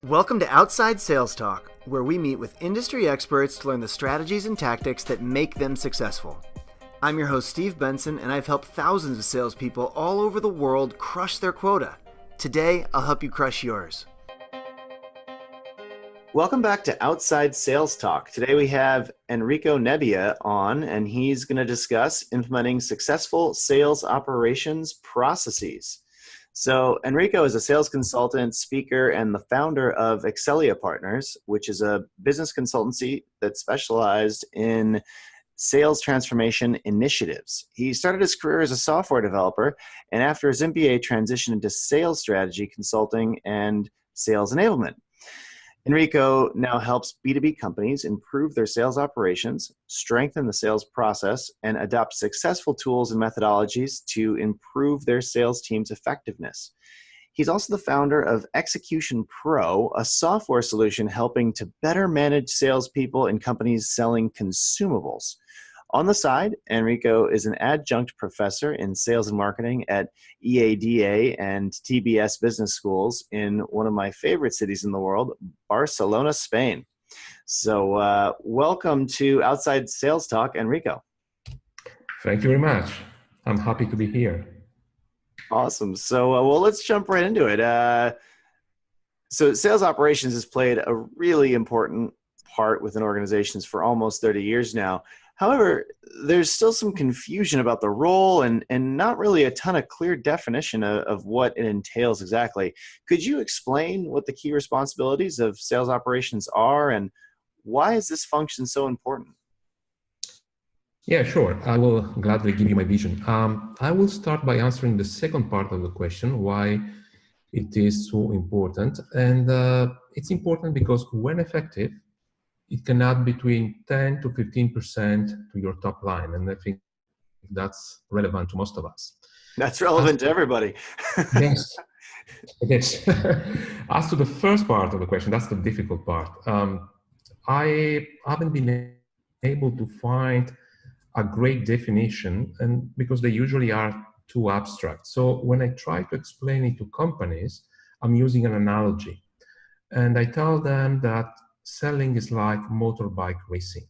Welcome to Outside Sales Talk, where we meet with industry experts to learn the strategies and tactics that make them successful. I'm your host, Steve Benson, and I've helped thousands of salespeople all over the world crush their quota. Today, I'll help you crush yours. Welcome back to Outside Sales Talk. Today we have Enrico Nebbia on, and he's going to discuss implementing successful sales operations processes. So Enrico is a sales consultant, speaker, and the founder of Ekselia Partners, which is a business consultancy that specialized in sales transformation initiatives. He started his career as a software developer, and after his MBA, transitioned into sales strategy consulting and sales enablement. Enrico now helps B2B companies improve their sales operations, strengthen the sales process, and adopt successful tools and methodologies to improve their sales team's effectiveness. He's also the founder of Execution Pro, a software solution helping to better manage salespeople in companies selling consumables. On the side, Enrico is an adjunct professor in sales and marketing at EADA and TBS business schools in one of my favorite cities in the world, Barcelona, Spain. So welcome to Outside Sales Talk, Enrico. Thank you very much. I'm happy to be here. Awesome. So well, let's jump right into it. So sales operations has played a really important part within organizations for almost 30 years now. However, there's still some confusion about the role and not really a ton of clear definition of what it entails exactly. Could you explain what the key responsibilities of sales operations are and why is this function so important? Yeah, sure. I will gladly give you my vision. I will start by answering the second part of the question, why it is so important. And it's important because when effective, it can add between 10 to 15% to your top line. And I think that's relevant to most of us. That's relevant to everybody. Yes, it is. As to the first part of the question, that's the difficult part. I haven't been able to find a great definition, and because they usually are too abstract. So when I try to explain it to companies, I'm using an analogy. And I tell them that selling is like motorbike racing.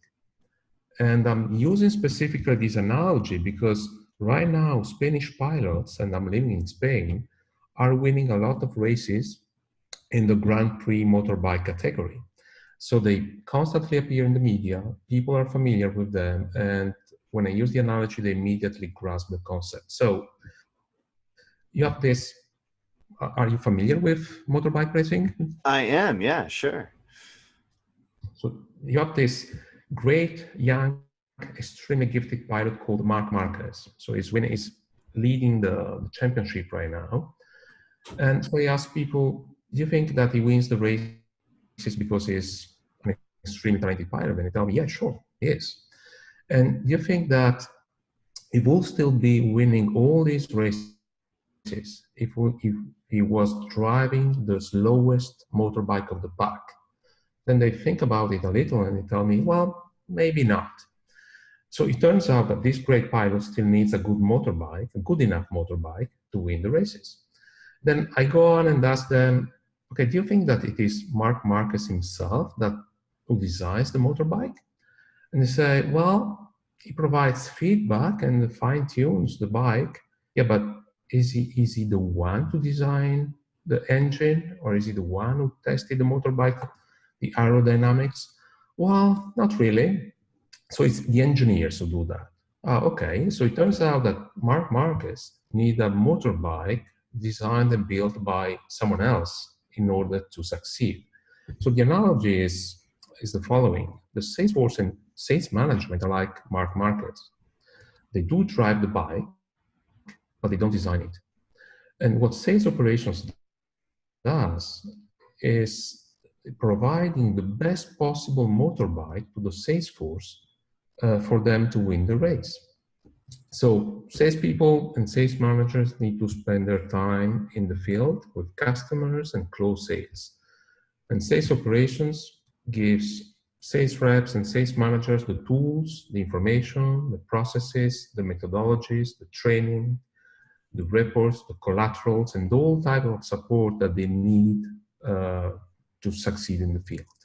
And I'm using specifically this analogy because right now Spanish pilots, and I'm living in Spain, are winning a lot of races in the Grand Prix motorbike category. So they constantly appear in the media, people are familiar with them, and when I use the analogy, they immediately grasp the concept. So you have this, are you familiar with motorbike racing? I am, yeah, sure. So you have this great young, extremely gifted pilot called Marc Marquez. So he's leading the championship right now. And so I ask people, do you think that he wins the races because he's an extremely talented pilot? And they tell me, yeah, sure, he is. And do you think that he will still be winning all these races if he was driving the slowest motorbike of the pack? Then they think about it a little and they tell me, well, maybe not. So it turns out that this great pilot still needs a good motorbike, a good enough motorbike to win the races. Then I go on and ask them, okay, do you think that it is Marc Marquez himself who designs the motorbike? And they say, well, he provides feedback and fine-tunes the bike. Yeah, but is he the one to design the engine, or is he the one who tested the motorbike, the aerodynamics? Well, not really. So it's the engineers who do that. Okay, so it turns out that Marc Marquez needs a motorbike designed and built by someone else in order to succeed. So the analogy is the following. The sales force and sales management are like Marc Marquez. They do drive the bike, but they don't design it. And what sales operations does is providing the best possible motorbike to the sales force for them to win the race. So salespeople and sales managers need to spend their time in the field with customers and close sales. And sales operations gives sales reps and sales managers the tools, the information, the processes, the methodologies, the training, the reports, the collaterals, and all type of support that they need to succeed in the field.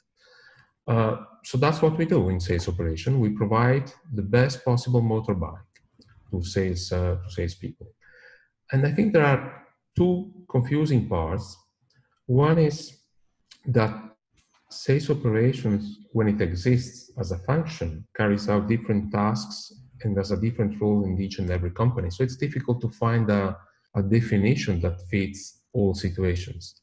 So that's what we do in sales operation. We provide the best possible motorbike to salespeople. And I think there are two confusing parts. One is that sales operations, when it exists as a function, carries out different tasks and has a different role in each and every company. So it's difficult to find a definition that fits all situations.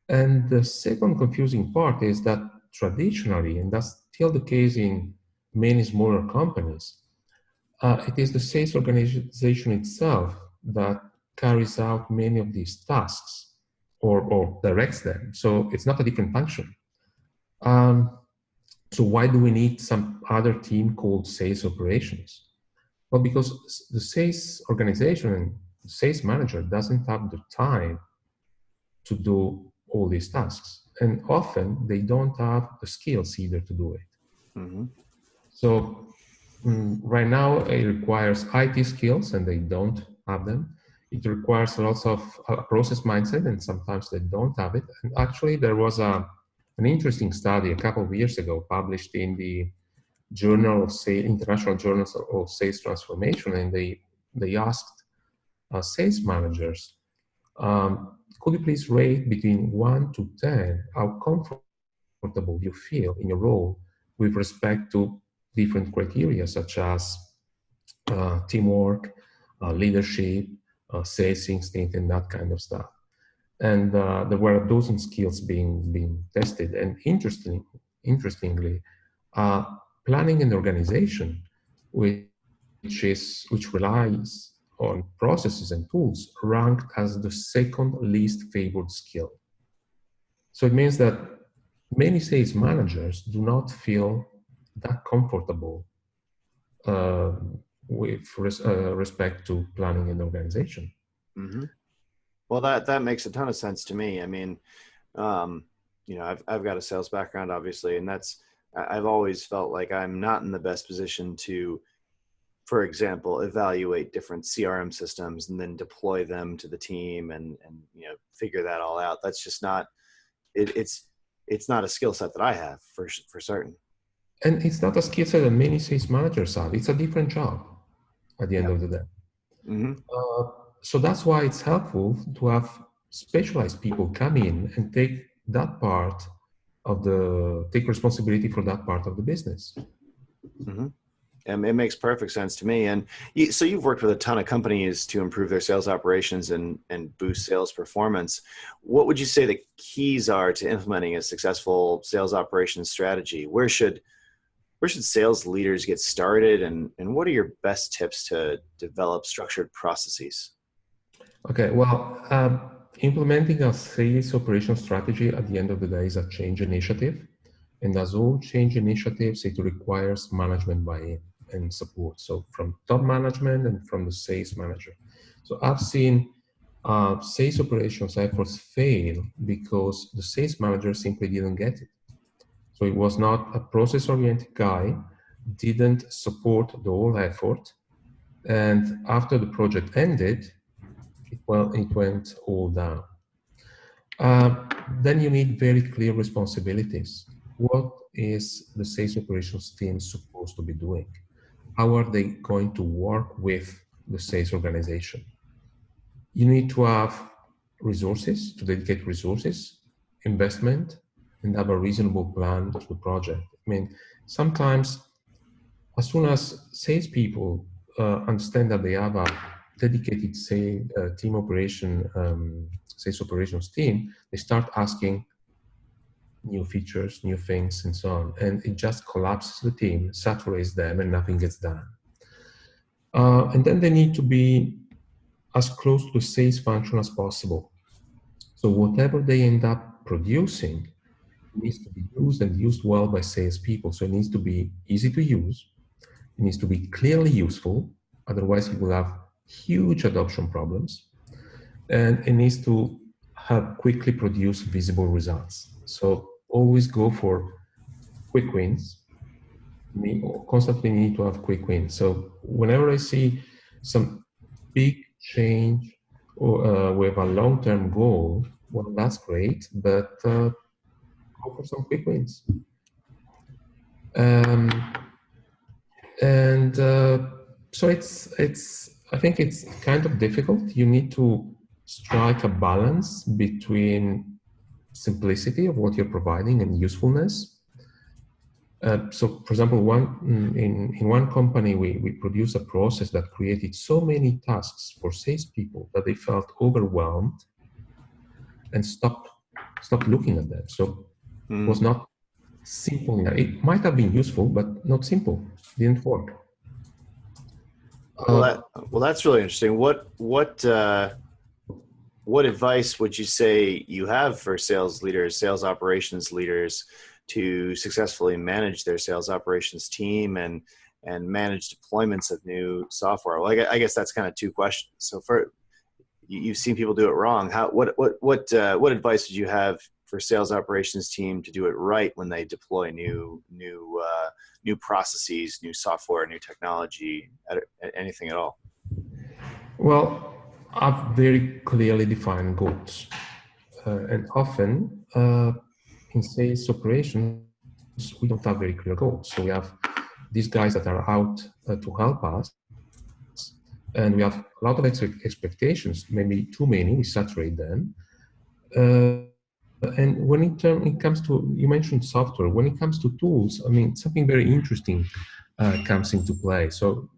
And the second confusing part is that traditionally, and that's still the case in many smaller companies, it is the sales organization itself that carries out many of these tasks or directs them. So it's not a different function. So why do we need some other team called sales operations? Well, because the sales organization and the sales manager doesn't have the time to do all these tasks. And often they don't have the skills either to do it. Mm-hmm. So right now it requires IT skills and they don't have them. It requires lots of process mindset and sometimes they don't have it. And actually there was an interesting study a couple of years ago published in the Journal of Sales, International Journals of Sales Transformation, and they asked sales managers, could you please rate between 1 to 10 how comfortable you feel in your role with respect to different criteria such as teamwork, leadership, sales instinct, and that kind of stuff. And there were a dozen skills being tested. And interestingly, planning and organization, which relies on processes and tools, ranked as the second least favored skill. So it means that many sales managers do not feel that comfortable with respect to planning and organization. Mm-hmm. Well, that makes a ton of sense to me. I mean, I've got a sales background, obviously, and I've always felt like I'm not in the best position to, for example, evaluate different CRM systems and then deploy them to the team and figure that all out. That's just not it's not a skill set that I have for certain. And it's not a skill set that many sales managers have. It's a different job at the end of the day. Mm-hmm. So that's why it's helpful to have specialized people come in and take responsibility for that part of the business. Mm-hmm. And it makes perfect sense to me. And so you've worked with a ton of companies to improve their sales operations and boost sales performance. What would you say the keys are to implementing a successful sales operations strategy? Where should sales leaders get started? And what are your best tips to develop structured processes? Okay, well, implementing a sales operation strategy at the end of the day is a change initiative. And as all change initiatives, it requires management buy-in and support. So from top management and from the sales manager. So I've seen sales operations efforts fail because the sales manager simply didn't get it. So it was not a process-oriented guy, didn't support the whole effort. And after the project ended, it went all down. Then you need very clear responsibilities. What is the sales operations team supposed to be doing? How are they going to work with the sales organization? You need to have resources, to dedicate resources, investment, and have a reasonable plan to the project. I mean, sometimes as soon as salespeople understand that they have a dedicated sales operations team, they start asking new features, new things, and so on. And it just collapses the team, saturates them, and nothing gets done. And then they need to be as close to the sales function as possible. So whatever they end up producing needs to be used and used well by salespeople. So it needs to be easy to use. It needs to be clearly useful. Otherwise, you will have huge adoption problems. And it needs to have quickly produce visible results. So always go for quick wins. We constantly need to have quick wins. So whenever I see some big change or with a long-term goal, well, that's great, but go for some quick wins. So I think it's kind of difficult. You need to strike a balance between simplicity of what you're providing and usefulness. So, for example, in one company, we produced a process that created so many tasks for salespeople that they felt overwhelmed and stopped looking at them. So it was not simple. It might have been useful, but not simple. Didn't work. Well, that's really interesting. What advice would you say you have for sales leaders, sales operations leaders, to successfully manage their sales operations team and manage deployments of new software? Well, I guess that's kind of two questions. So, you've seen people do it wrong. What advice would you have for sales operations team to do it right when they deploy new processes, new software, new technology, anything at all? Well, I've very clearly defined goals, and often in sales operations we don't have very clear goals. So we have these guys that are out to help us, and we have a lot of expectations, maybe too many. We saturate them. And when it comes to, you mentioned software, when it comes to tools, I mean, something very interesting comes into play. So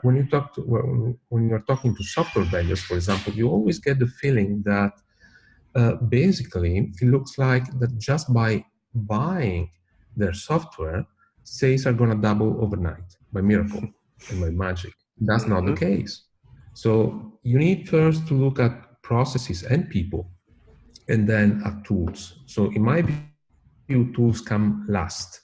when you're talking to software vendors, for example, you always get the feeling that basically it looks like that just by buying their software, sales are going to double overnight by miracle and by magic. That's not the case. So you need first to look at processes and people, and then at tools. So in my view, tools come last.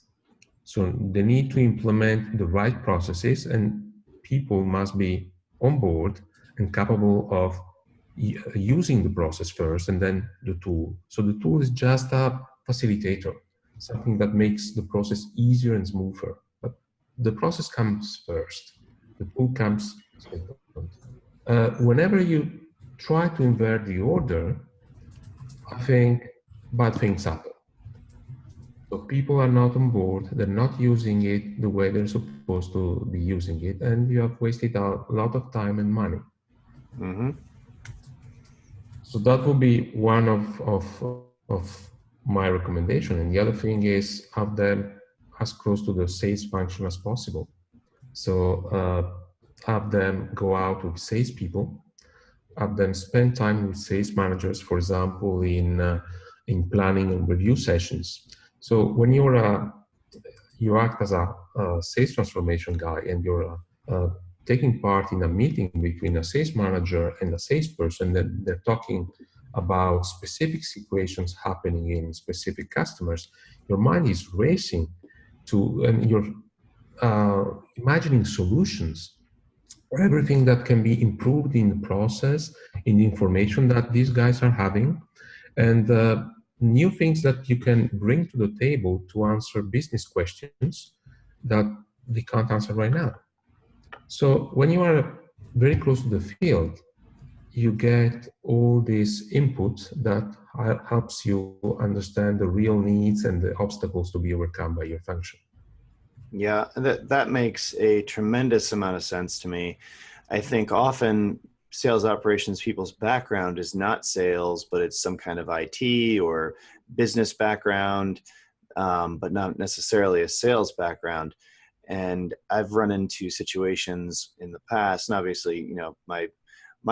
So they need to implement the right processes, and people must be on board and capable of using the process first, and then the tool. So the tool is just a facilitator, something that makes the process easier and smoother. But the process comes first. The tool comes second. Whenever you try to invert the order, I think bad things happen. So people are not on board, they're not using it the way they're supposed to be using it, and you have wasted a lot of time and money. So that would be one of my recommendation. And the other thing is have them as close to the sales function as possible. So have them go out with salespeople, have them spend time with sales managers, for example, in planning and review sessions. So when you act as a sales transformation guy and you're taking part in a meeting between a sales manager and a salesperson, then they're talking about specific situations happening in specific customers, your mind is racing and you're imagining solutions for everything that can be improved in the process, in the information that these guys are having, and new things that you can bring to the table to answer business questions that they can't answer right now. So when you are very close to the field, you get all this input that helps you understand the real needs and the obstacles to be overcome by your function. Yeah, that makes a tremendous amount of sense to me. I think often sales operations people's background is not sales, but it's some kind of IT or business background, but not necessarily a sales background. And I've run into situations in the past, and obviously, you know, my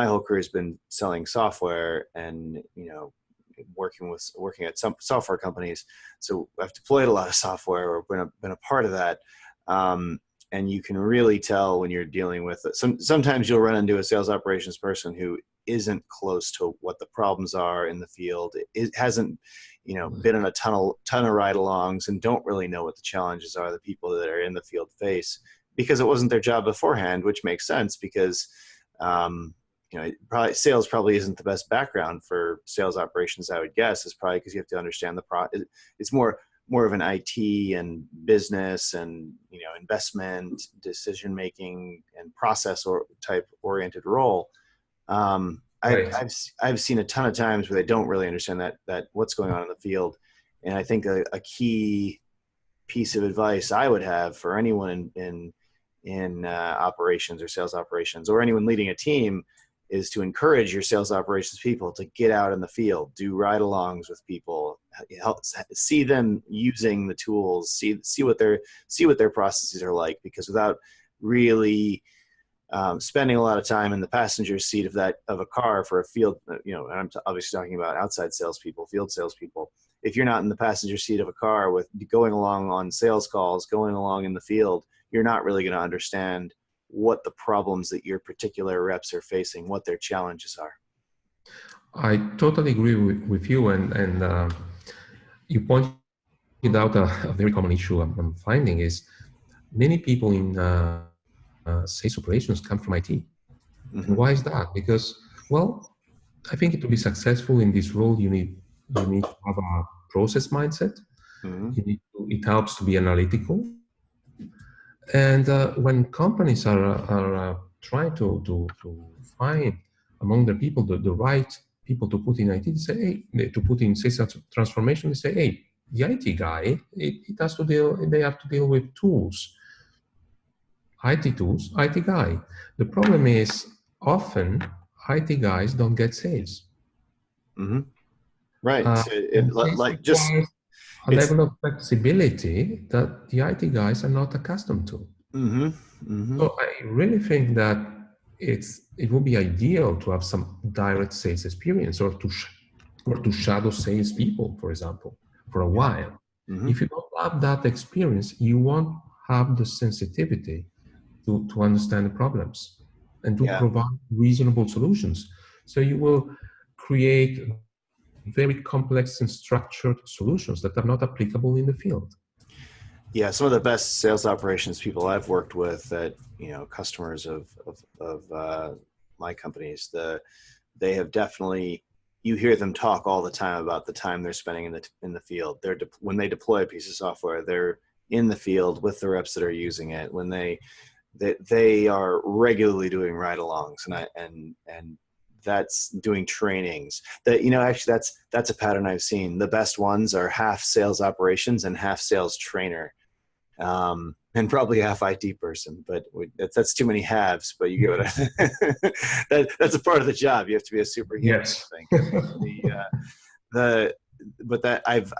whole career has been selling software and, you know, working at some software companies. So I've deployed a lot of software or been a part of that. And you can really tell when you're dealing with it. Sometimes you'll run into a sales operations person who isn't close to what the problems are in the field. It hasn't, you know, been in a ton of ride-alongs and don't really know what the challenges are the people that are in the field face, because it wasn't their job beforehand, which makes sense because, you know, sales probably isn't the best background for sales operations, I would guess. Is probably because you have to understand it's more of an IT and business and, you know, investment, decision making and process or type oriented role. Right. I've seen a ton of times where they don't really understand that what's going on in the field, And I think a key piece of advice I would have for anyone in operations or sales operations, or anyone leading a team, is to encourage your sales operations people to get out in the field, do ride-alongs with people, help see them using the tools, see what their processes are like. Because without really spending a lot of time in the passenger seat of a car for a field, and I'm obviously talking about outside salespeople, field salespeople. If you're not in the passenger seat of a car with going along on sales calls, going along in the field, you're not really going to understand what the problems that your particular reps are facing, what their challenges are. I totally agree with you, and you pointed out a very common issue I'm finding is many people in sales operations come from IT. Mm-hmm. And why is that? Because, well, I think to be successful in this role, you need to have a process mindset. Mm-hmm. It helps to be analytical. And when companies are trying to find among their people the right people to put in IT, they say, hey, to put in sales transformation, they say, hey, the IT guy, they have to deal with tools, IT tools, IT guy. The problem is often IT guys don't get sales. Mm-hmm. Right. So And sales requires a level of flexibility that the IT guys are not accustomed to. Mm-hmm. Mm-hmm. So I really think that it would be ideal to have some direct sales experience, or to shadow sales people, for example, for a while. Mm-hmm. If you don't have that experience, you won't have the sensitivity to understand the problems and to provide reasonable solutions. So you will create very complex and structured solutions that are not applicable in the field. Yeah, some of the best sales operations people I've worked with, that customers of my companies, they have definitely, you hear them talk all the time about the time they're spending in the field. When they deploy a piece of software, they're in the field with the reps that are using it. When they are regularly doing ride-alongs, and that's doing trainings. That actually that's a pattern I've seen. The best ones are half sales operations and half sales trainer. And probably half IT person, but that's too many halves. But you get what that's a part of the job. You have to be a superhuman. Yes. I think. But that I've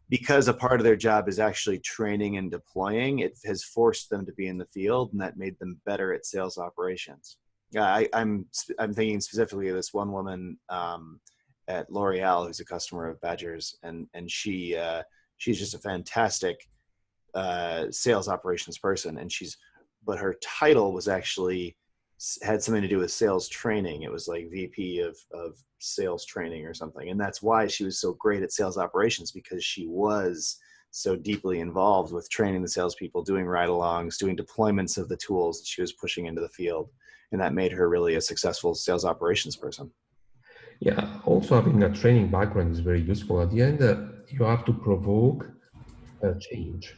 because a part of their job is actually training and deploying, it has forced them to be in the field, and that made them better at sales operations. I'm thinking specifically of this one woman at L'Oreal who's a customer of Badgers, and she's just a fantastic sales operations person, but her title was actually had something to do with sales training. It was like VP of sales training or something, and that's why she was so great at sales operations, because she was so deeply involved with training the salespeople, doing ride-alongs, doing deployments of the tools that she was pushing into the field, and that made her really a successful sales operations person. Yeah, also having a training background is very useful. At the end, you have to provoke a change,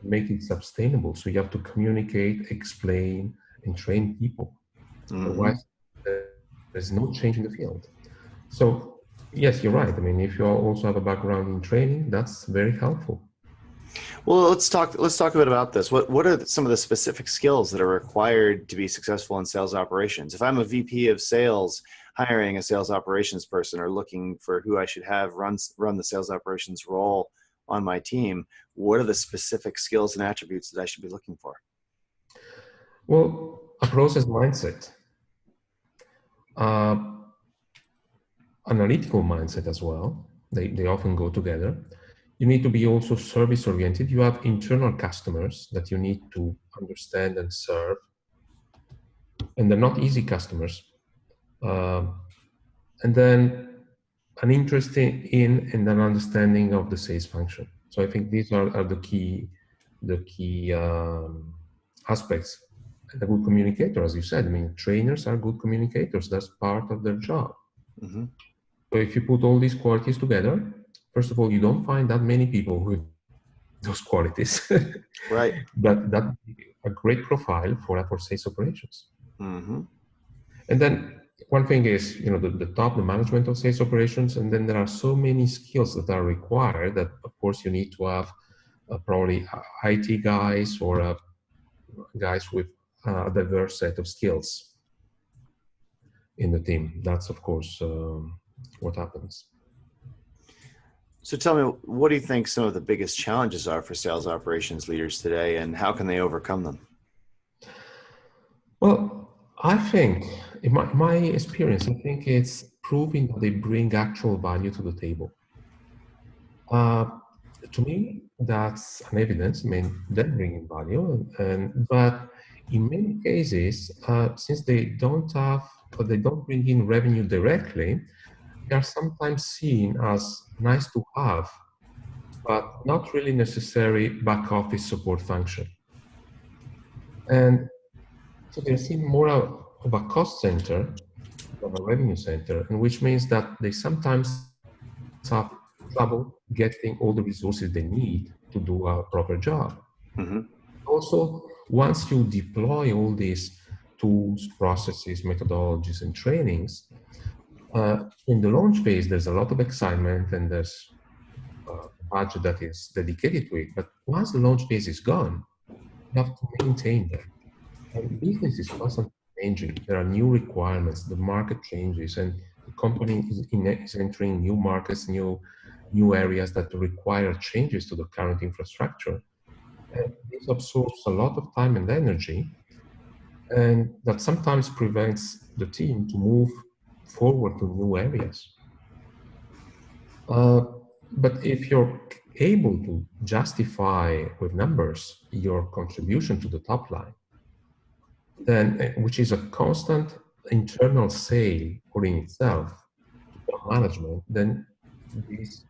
make it sustainable. So you have to communicate, explain, and train people. Mm-hmm. Otherwise, there's no change in the field. So yes, you're right. I mean, if you also have a background in training, that's very helpful. Well, let's talk a bit about this. What are some of the specific skills that are required to be successful in sales operations? If I'm a VP of sales hiring a sales operations person, or looking for who I should have run the sales operations role on my team, what are the specific skills and attributes that I should be looking for? Well, a process mindset, analytical mindset as well. They often go together. You need to be also service oriented. You have internal customers that you need to understand and serve, and they're not easy customers. And then an interest in and an understanding of the sales function. So I think these are the key aspects. And a good communicator, as you said, I mean, trainers are good communicators. That's part of their job. Mm-hmm. So if you put all these qualities together, first of all, you don't find that many people with those qualities. Right. That a great profile for sales operations. Mm-hmm. And then one thing is, the management of sales operations, and then there are so many skills that are required that, of course, you need to have probably IT guys or guys with a diverse set of skills in the team. That's, of course, what happens. So tell me, what do you think some of the biggest challenges are for sales operations leaders today, and how can they overcome them? Well, I think, in my experience, I think it's proving that they bring actual value to the table. To me, that's an evidence. I mean, they're bringing value, but in many cases, since they don't bring in revenue directly, they are sometimes seen as nice to have, but not really necessary back office support function. And so they're seen more of a cost center of a revenue center, and which means that they sometimes have trouble getting all the resources they need to do a proper job. Mm-hmm. Also, once you deploy all these tools, processes, methodologies, and trainings, in the launch phase, there's a lot of excitement and there's a budget that is dedicated to it. But once the launch phase is gone, you have to maintain that. And business is constantly changing. There are new requirements, the market changes, and the company is entering new markets, new areas that require changes to the current infrastructure. And this absorbs a lot of time and energy, and that sometimes prevents the team to move forward to new areas. But if you're able to justify with numbers your contribution to the top line, then which is a constant internal sale in itself to top management, then this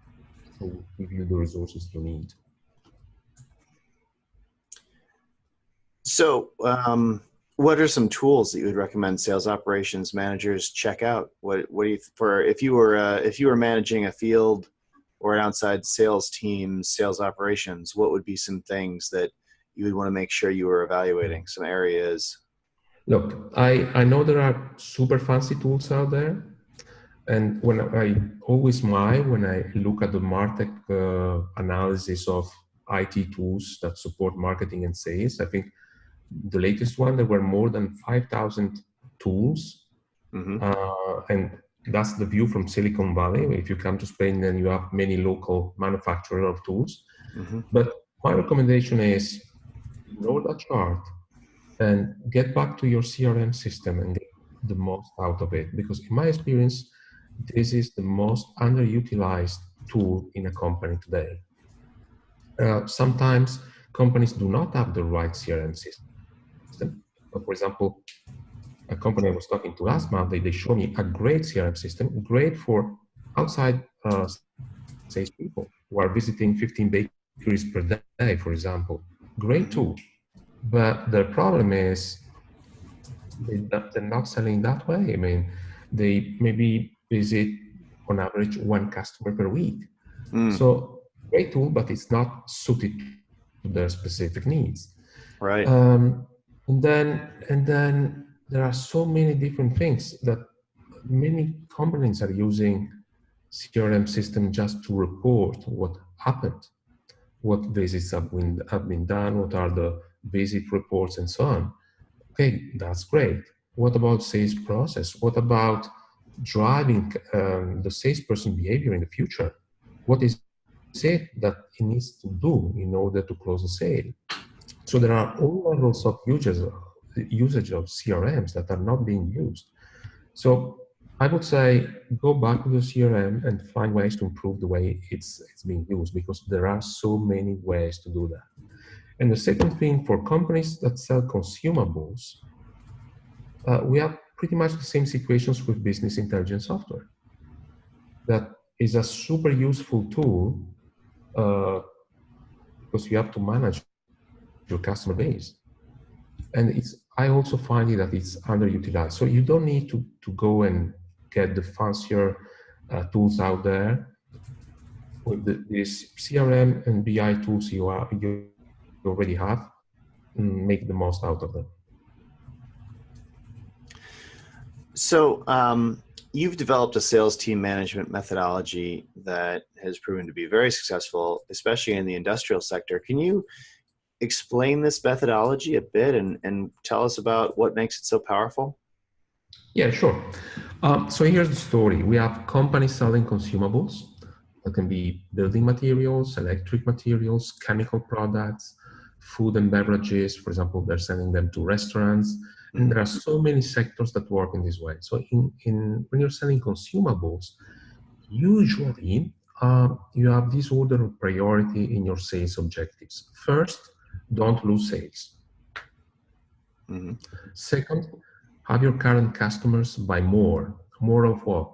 will give you the resources you need. So, what are some tools that you would recommend sales operations managers check out? What do you if you were managing a field or an outside sales team, sales operations, what would be some things that you would want to make sure you were evaluating? Some areas. Look, I know there are super fancy tools out there, and when I always smile when I look at the MarTech analysis of IT tools that support marketing and sales. I think the latest one, there were more than 5,000 tools. Mm-hmm. And that's the view from Silicon Valley. If you come to Spain, then you have many local manufacturers of tools. Mm-hmm. But my recommendation is ignore that chart and get back to your CRM system and get the most out of it. Because in my experience, this is the most underutilized tool in a company today. Sometimes companies do not have the right CRM system. For example, a company I was talking to last month, they showed me a great CRM system, great for outside sales people who are visiting 15 bakeries per day, for example. Great tool. But the problem is they're not selling that way. I mean, they maybe visit on average one customer per week. So great tool, but it's not suited to their specific needs. Right. And then there are so many different things that many companies are using CRM system just to report what happened, what visits have been done, what are the visit reports, and so on. Okay, that's great. What about sales process? What about driving the salesperson behavior in the future? What is it that he needs to do in order to close a sale? So there are all levels of usage of CRMs that are not being used. So I would say go back to the CRM and find ways to improve the way it's being used, because there are so many ways to do that. And the second thing, for companies that sell consumables, we have pretty much the same situations with business intelligence software. That is a super useful tool because you have to manage your customer base. And I also find that it's underutilized. So you don't need to go and get the fancier tools out there. With these CRM and BI tools you already have, make the most out of them. So, you've developed a sales team management methodology that has proven to be very successful, especially in the industrial sector. Can you explain this methodology a bit and tell us about what makes it so powerful? Yeah, sure. So here's the story. We have companies selling consumables that can be building materials, electric materials, chemical products, food and beverages. For example, they're selling them to restaurants. And there are so many sectors that work in this way. So when you're selling consumables, usually you have this order of priority in your sales objectives. First, don't lose sales. Mm-hmm. Second, have your current customers buy more. More of what?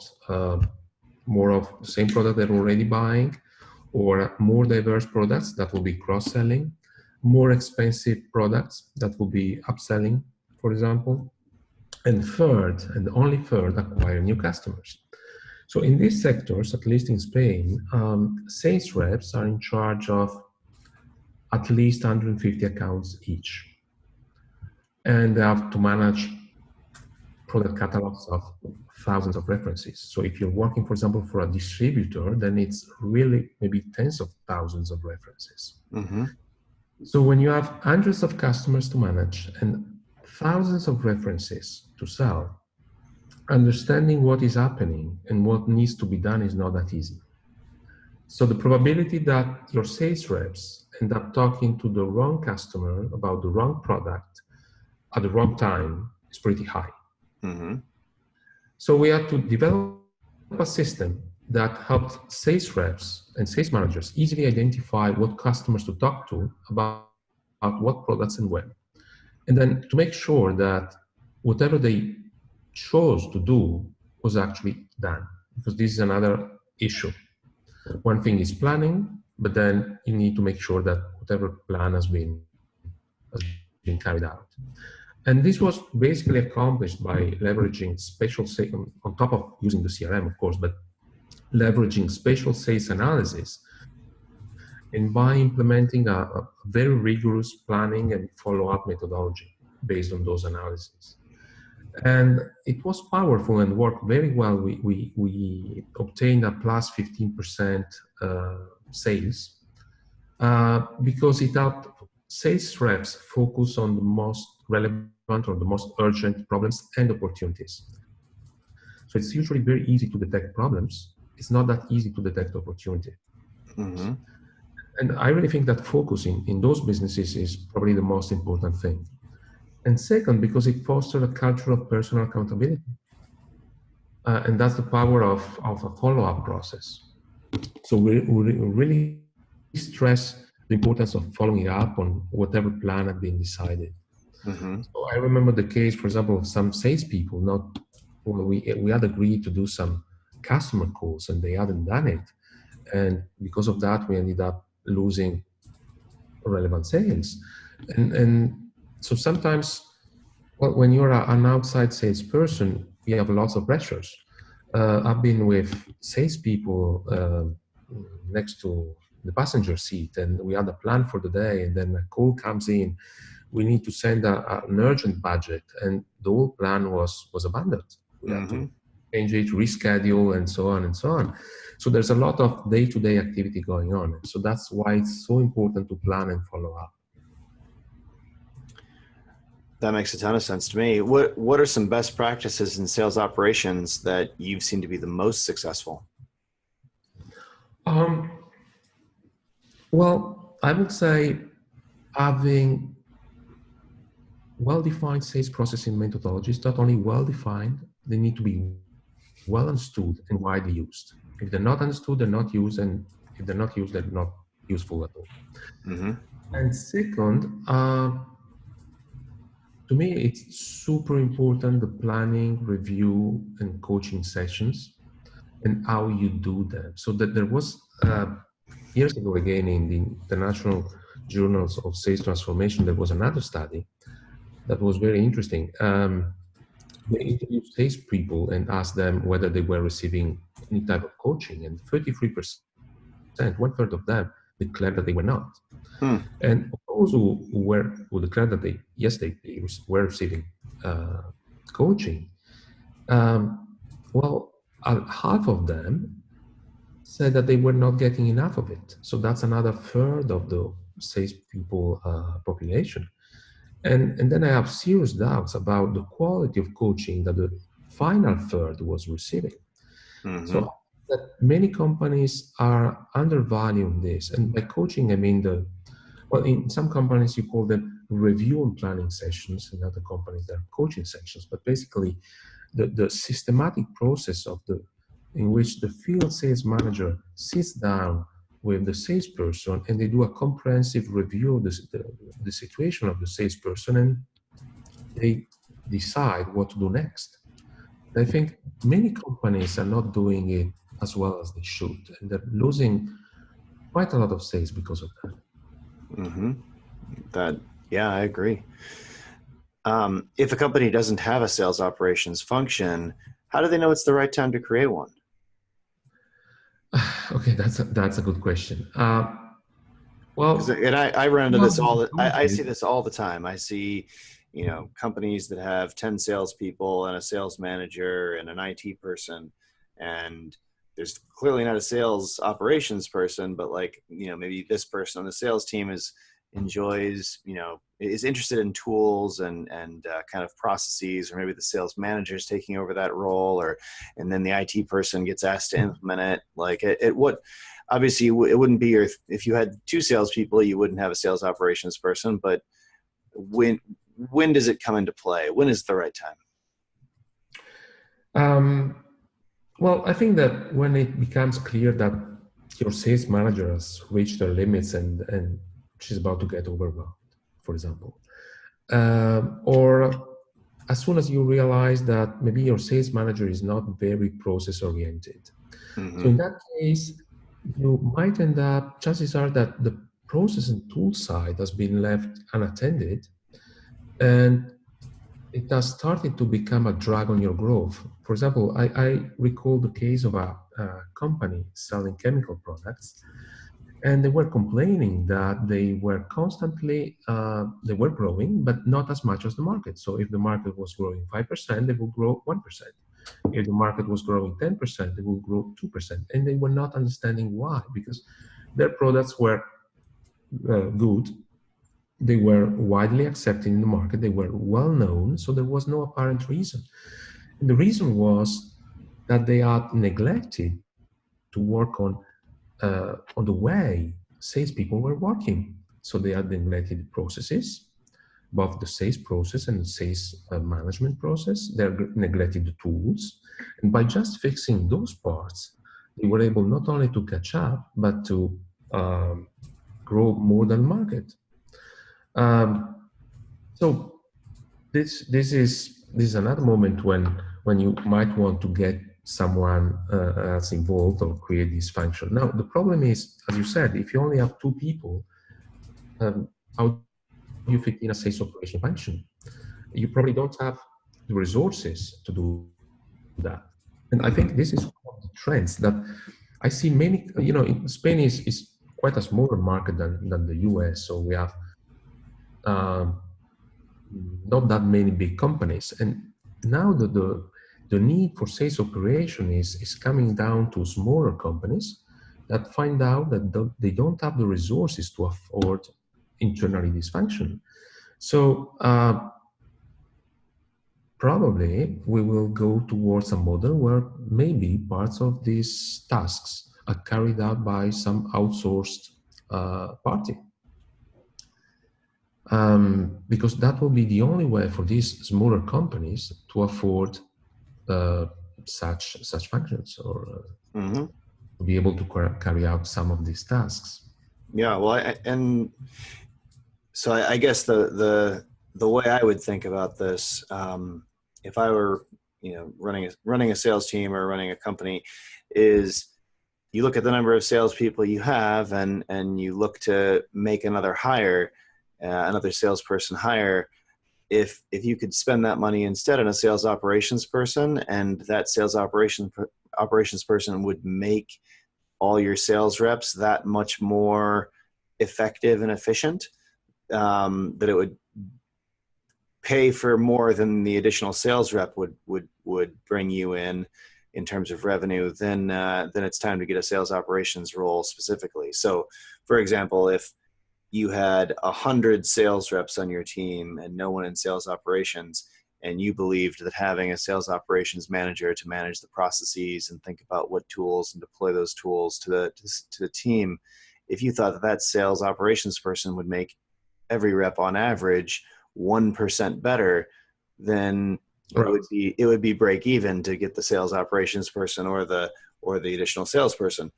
More of the same product they're already buying, or more diverse products that will be cross-selling, more expensive products that will be upselling, for example. And third, and only third, acquire new customers. So in these sectors, at least in Spain, sales reps are in charge of at least 150 accounts each. And they have to manage product catalogs of thousands of references. So if you're working, for example, for a distributor, then it's really maybe tens of thousands of references. Mm-hmm. So when you have hundreds of customers to manage and thousands of references to sell, understanding what is happening and what needs to be done is not that easy. So the probability that your sales reps end up talking to the wrong customer about the wrong product at the wrong time is pretty high. Mm-hmm. So we had to develop a system that helped sales reps and sales managers easily identify what customers to talk to about what products and when. And then to make sure that whatever they chose to do was actually done, because this is another issue. One thing is planning, but then you need to make sure that whatever plan has been carried out. And this was basically accomplished by leveraging spatial sales, on top of using the CRM, of course, but leveraging spatial sales analysis and by implementing a very rigorous planning and follow-up methodology based on those analyses. And it was powerful and worked very well. We obtained a plus 15% sales because it helped sales reps focus on the most relevant or the most urgent problems and opportunities. So it's usually very easy to detect problems. It's not that easy to detect opportunity. Mm-hmm. And I really think that focusing in those businesses is probably the most important thing. And second, because it fosters a culture of personal accountability. And that's the power of a follow-up process. So we really stress the importance of following up on whatever plan had been decided. Mm-hmm. So I remember the case, for example, of some salespeople. We had agreed to do some customer calls, and they hadn't done it, and because of that, we ended up losing relevant sales. And so sometimes, well, when you're an outside salesperson, you have lots of pressures. I've been with salespeople next to the passenger seat, and we had a plan for the day, and then a call comes in. We need to send an urgent budget, and the whole plan was abandoned. We had to change it, reschedule, and so on and so on. So there's a lot of day-to-day activity going on. So that's why it's so important to plan and follow up. That makes a ton of sense to me. What are some best practices in sales operations that you've seen to be the most successful? Well, I would say having well-defined sales processing methodologies, not only well-defined, they need to be well understood and widely used. If they're not understood, they're not used, and if they're not used, they're not useful at all. Mm-hmm. And second, to me, it's super important, the planning, review, and coaching sessions and how you do them. So that there was, years ago again, in the International Journals of Sales Transformation, there was another study that was very interesting. They interviewed salespeople and asked them whether they were receiving any type of coaching, and 33%, one third of them, declared that they were not. And those who declared that they were receiving coaching, Well, half of them said that they were not getting enough of it. So that's another third of the salespeople population. And then I have serious doubts about the quality of coaching that the final third was receiving. Mm-hmm. So that many companies are undervaluing this. And by coaching, I mean well, in some companies you call them review and planning sessions. In other companies, they're coaching sessions. But basically, the systematic process in which the field sales manager sits down with the salesperson and they do a comprehensive review of the situation of the salesperson, and they decide what to do next. I think many companies are not doing it as well as they should, and they're losing quite a lot of sales because of that. Mm-hmm. Yeah, I agree. If a company doesn't have a sales operations function, how do they know it's the right time to create one? Okay, that's a good question. And I run into this I see Methodologies. this all the time. I see, companies that have 10 salespeople and a sales manager and an IT person, and there's clearly not a sales operations person, but maybe this person on the sales team enjoys, is interested in tools and kind of processes, or maybe the sales manager is taking over that role, and then the IT person gets asked to implement it. Obviously it wouldn't be if you had two salespeople, you wouldn't have a sales operations person, but when does it come into play? When is the right time? Well, I think that when it becomes clear that your sales manager has reached their limits and she's about to get overwhelmed, for example, or as soon as you realize that maybe your sales manager is not very process oriented. Mm-hmm. So in that case, you might end up, chances are that the process and tool side has been left unattended, and it has started to become a drag on your growth. For example, I recall the case of a company selling chemical products, and they were complaining that they were constantly, they were growing, but not as much as the market. So if the market was growing 5%, they would grow 1%. If the market was growing 10%, they would grow 2%. And they were not understanding why, because their products were good. They were widely accepted in the market. They were well known. So there was no apparent reason. And the reason was that they had neglected to work on the way salespeople were working. So they had neglected processes, both the sales process and the sales management process. They neglected the tools. And by just fixing those parts, they were able not only to catch up, but to grow more than the market. So this is another moment when you might want to get someone else involved or create this function. Now the problem is, as you said, if you only have two people, how do you fit in a sales operation function? You probably don't have the resources to do that. And I think this is one of the trends that I see many, in Spain is quite a smaller market than the US. So we have not that many big companies. And now the need for sales operation is coming down to smaller companies that find out that they don't have the resources to afford internally this function. So probably we will go towards a model where maybe parts of these tasks are carried out by some outsourced party. Because that will be the only way for these smaller companies to afford such functions, or to be able to carry out some of these tasks. Yeah, well, I guess the way I would think about this, if I were running a sales team or running a company, is you look at the number of salespeople you have, and you look to make another hire. Another salesperson hire, if you could spend that money instead on a sales operations person, and that sales operations person would make all your sales reps that much more effective and efficient, that it would pay for more than the additional sales rep would bring you in terms of revenue, then it's time to get a sales operations role specifically. So, for example, if you had 100 sales reps on your team and no one in sales operations, and you believed that having a sales operations manager to manage the processes and think about what tools and deploy those tools to the team, if you thought that that sales operations person would make every rep on average 1% better, then it would be break even to get the sales operations person or the additional salesperson.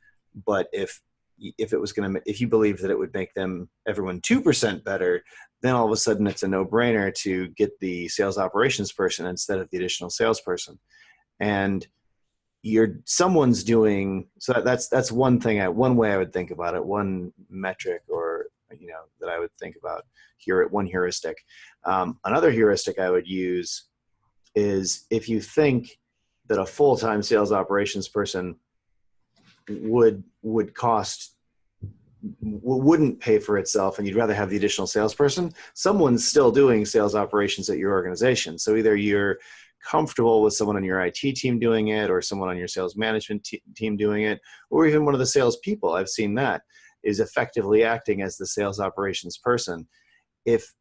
But if you believe that it would make everyone 2% better, then all of a sudden it's a no-brainer to get the sales operations person instead of the additional salesperson. And someone's doing, so that's one thing, one way I would think about it, one metric or that I would think about here, one heuristic. Another heuristic I would use is if you think that a full-time sales operations person wouldn't pay for itself and you'd rather have the additional salesperson, someone's still doing sales operations at your organization. So either you're comfortable with someone on your IT team doing it, or someone on your sales management team doing it, or even one of the salespeople, I've seen that, is effectively acting as the sales operations person.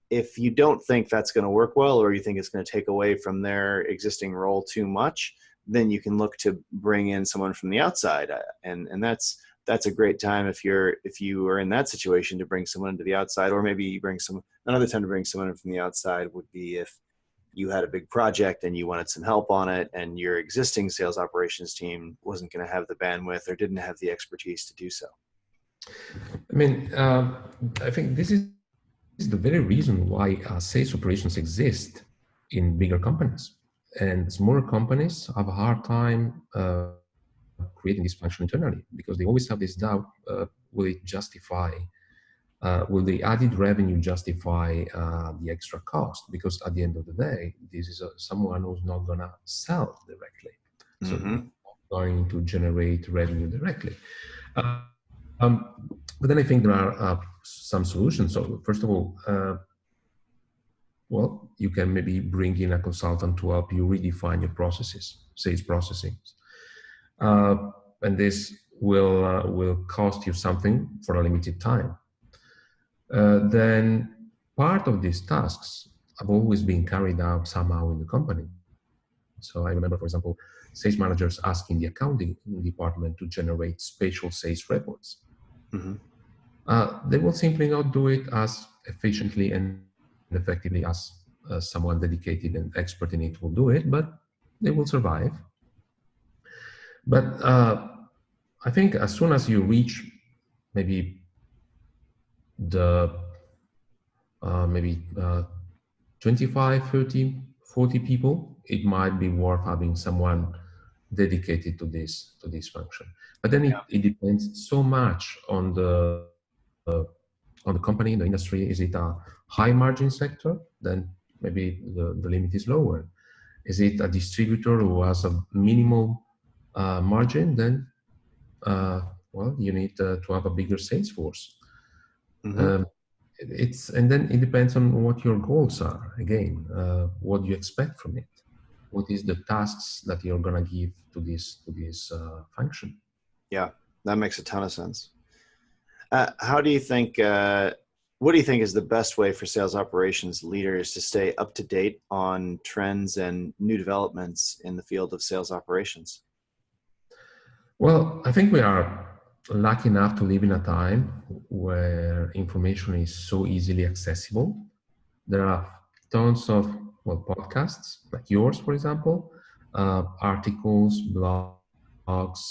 If you don't think that's going to work well, or you think it's going to take away from their existing role too much, then you can look to bring in someone from the outside. And that's a great time if you are in that situation to bring someone into the outside, or maybe you another time to bring someone in from the outside would be if you had a big project and you wanted some help on it and your existing sales operations team wasn't going to have the bandwidth or didn't have the expertise to do so. I mean, I think this is the very reason why sales operations exist in bigger companies, and smaller companies have a hard time creating this function internally, because they always have this doubt: will it justify? Will the added revenue justify the extra cost? Because at the end of the day, this is someone who's not going to sell directly, so not going to generate revenue directly. But then I think there are some solutions. So first of all, well, you can maybe bring in a consultant to help you redefine your processes, sales processing, and this will cost you something for a limited time. Then part of these tasks have always been carried out somehow in the company. So I remember, for example, sales managers asking the accounting department to generate spatial sales reports. They will simply not do it as efficiently and effectively as someone dedicated and expert in it will do it, but they will survive. But I think as soon as you reach maybe the 25, 30, 40 people, it might be worth having someone dedicated to this function. But then it depends so much on the company, the industry. Is it a high margin sector? Then maybe the limit is lower. Is it a distributor who has a minimal margin? Then well, you need to have a bigger sales force. And then it depends on what your goals are. Again, what you expect from it. What is the tasks that you're gonna give to this function? Yeah, that makes a ton of sense. What do you think is the best way for sales operations leaders to stay up to date on trends and new developments in the field of sales operations? Well, I think we are lucky enough to live in a time where information is so easily accessible. There are tons of podcasts like yours, for example, articles, blogs,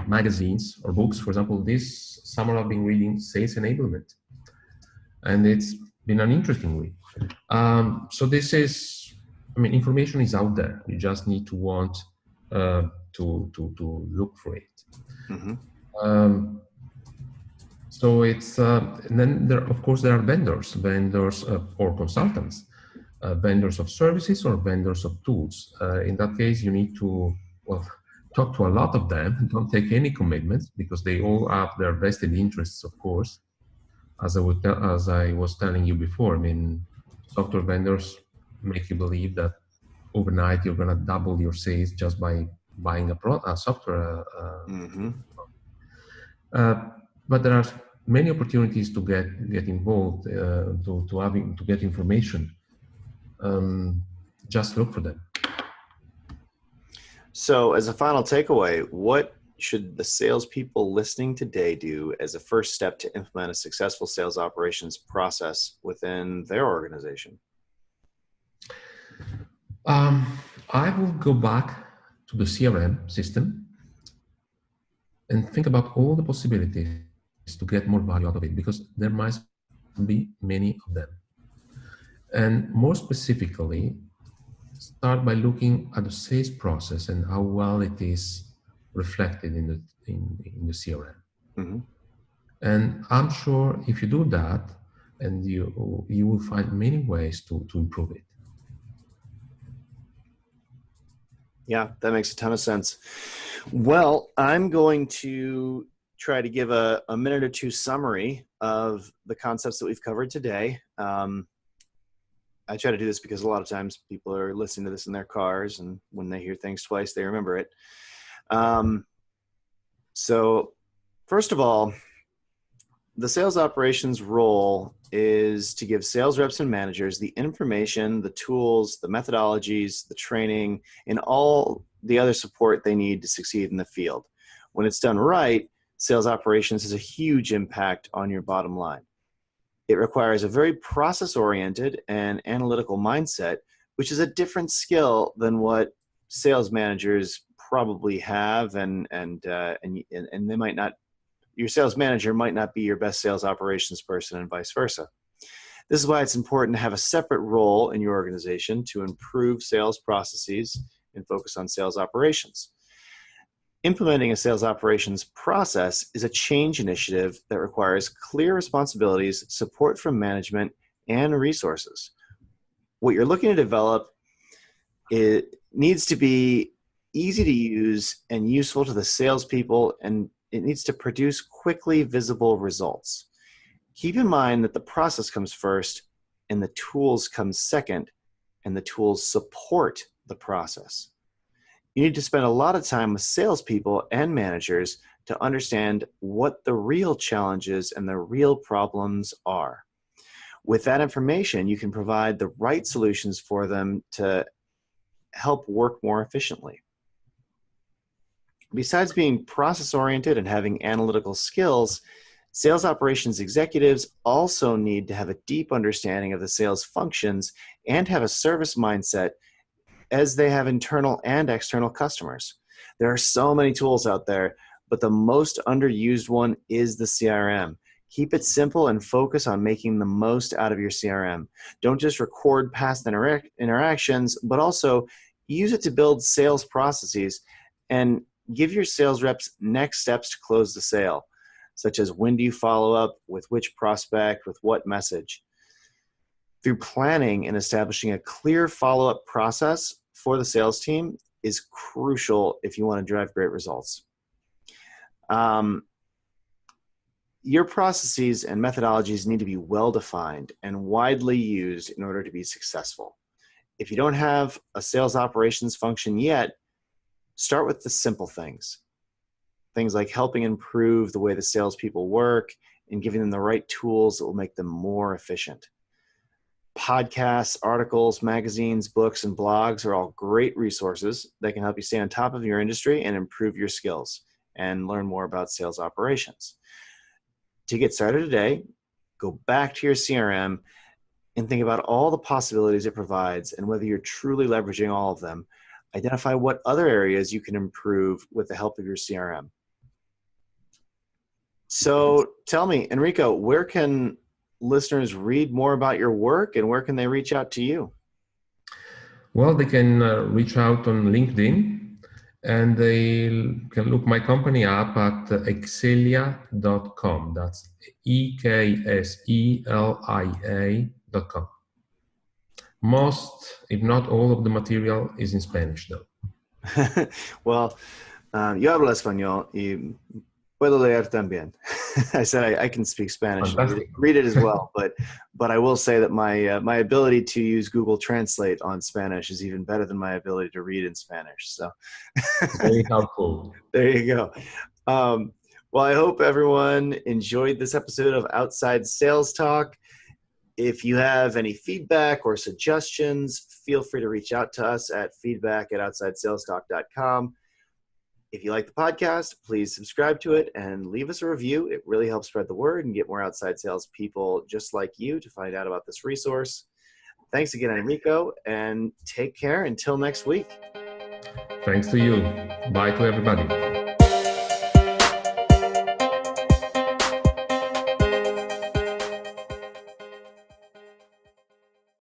magazines, or books. For example, this summer I've been reading Sales Enablement, and it's been an interesting read. So this is, I mean, information is out there. You just need to want to look for it. So it's and then of course there are vendors or consultants, vendors of services or vendors of tools. In that case, you need to talk to a lot of them. Don't take any commitments, because they all have their vested interests, of course. As I was telling you before, I mean, software vendors make you believe that overnight you're going to double your sales just by buying a software. Mm-hmm. But there are many opportunities to get involved, to get information. Just look for them. So, as a final takeaway, what should the salespeople listening today do as a first step to implement a successful sales operations process within their organization? I will go back to the CRM system and think about all the possibilities to get more value out of it, because there must be many of them. And more specifically, start by looking at the sales process and how well it is reflected in the CRM. Mm-hmm. And I'm sure if you do that, and you will find many ways to improve it. Yeah, that makes a ton of sense. Well, I'm going to try to give a minute or two summary of the concepts that we've covered today. I try to do this because a lot of times people are listening to this in their cars, and when they hear things twice, they remember it. So first of all, the sales operations role is to give sales reps and managers the information, the tools, the methodologies, the training, and all the other support they need to succeed in the field. When it's done right, sales operations has a huge impact on your bottom line. It requires a very process-oriented and analytical mindset, which is a different skill than what sales managers probably have, and they might not. Your sales manager might not be your best sales operations person, and vice versa. This is why it's important to have a separate role in your organization to improve sales processes and focus on sales operations. Implementing a sales operations process is a change initiative that requires clear responsibilities, support from management, and resources. What you're looking to develop, it needs to be easy to use and useful to the salespeople, and it needs to produce quickly visible results. Keep in mind that the process comes first and the tools come second, and the tools support the process. You need to spend a lot of time with salespeople and managers to understand what the real challenges and the real problems are. With that information, you can provide the right solutions for them to help work more efficiently. Besides being process-oriented and having analytical skills, sales operations executives also need to have a deep understanding of the sales functions and have a service mindset, as they have internal and external customers. There are so many tools out there, but the most underused one is the CRM. Keep it simple and focus on making the most out of your CRM. Don't just record past interactions, but also use it to build sales processes and give your sales reps next steps to close the sale, such as when do you follow up, with which prospect, with what message. Through planning and establishing a clear follow-up process for the sales team is crucial if you want to drive great results. Your processes and methodologies need to be well-defined and widely used in order to be successful. If you don't have a sales operations function yet, start with the simple things. Things like helping improve the way the salespeople work and giving them the right tools that will make them more efficient. Podcasts, articles, magazines, books, and blogs are all great resources that can help you stay on top of your industry and improve your skills and learn more about sales operations. To get started today, go back to your CRM and think about all the possibilities it provides and whether you're truly leveraging all of them. Identify what other areas you can improve with the help of your CRM. So tell me, Enrico, where can listeners read more about your work, and where can they reach out to you? Well, they can reach out on LinkedIn, and they can look my company up at ekselia.com. That's EKSELIA.com. Most, if not all, of the material is in Spanish, though. Well, yo hablo español y Puedo leer también. I said I can speak Spanish and Fantastic. read it as well, but I will say that my ability to use Google Translate on Spanish is even better than my ability to read in Spanish. So Very helpful. there you go. Well, I hope everyone enjoyed this episode of Outside Sales Talk. If you have any feedback or suggestions, feel free to reach out to us at feedback@outsidesalestalk.com. If you like the podcast, please subscribe to it and leave us a review. It really helps spread the word and get more outside sales people just like you to find out about this resource. Thanks again, Enrico, and take care until next week. Thanks to you. Bye to everybody.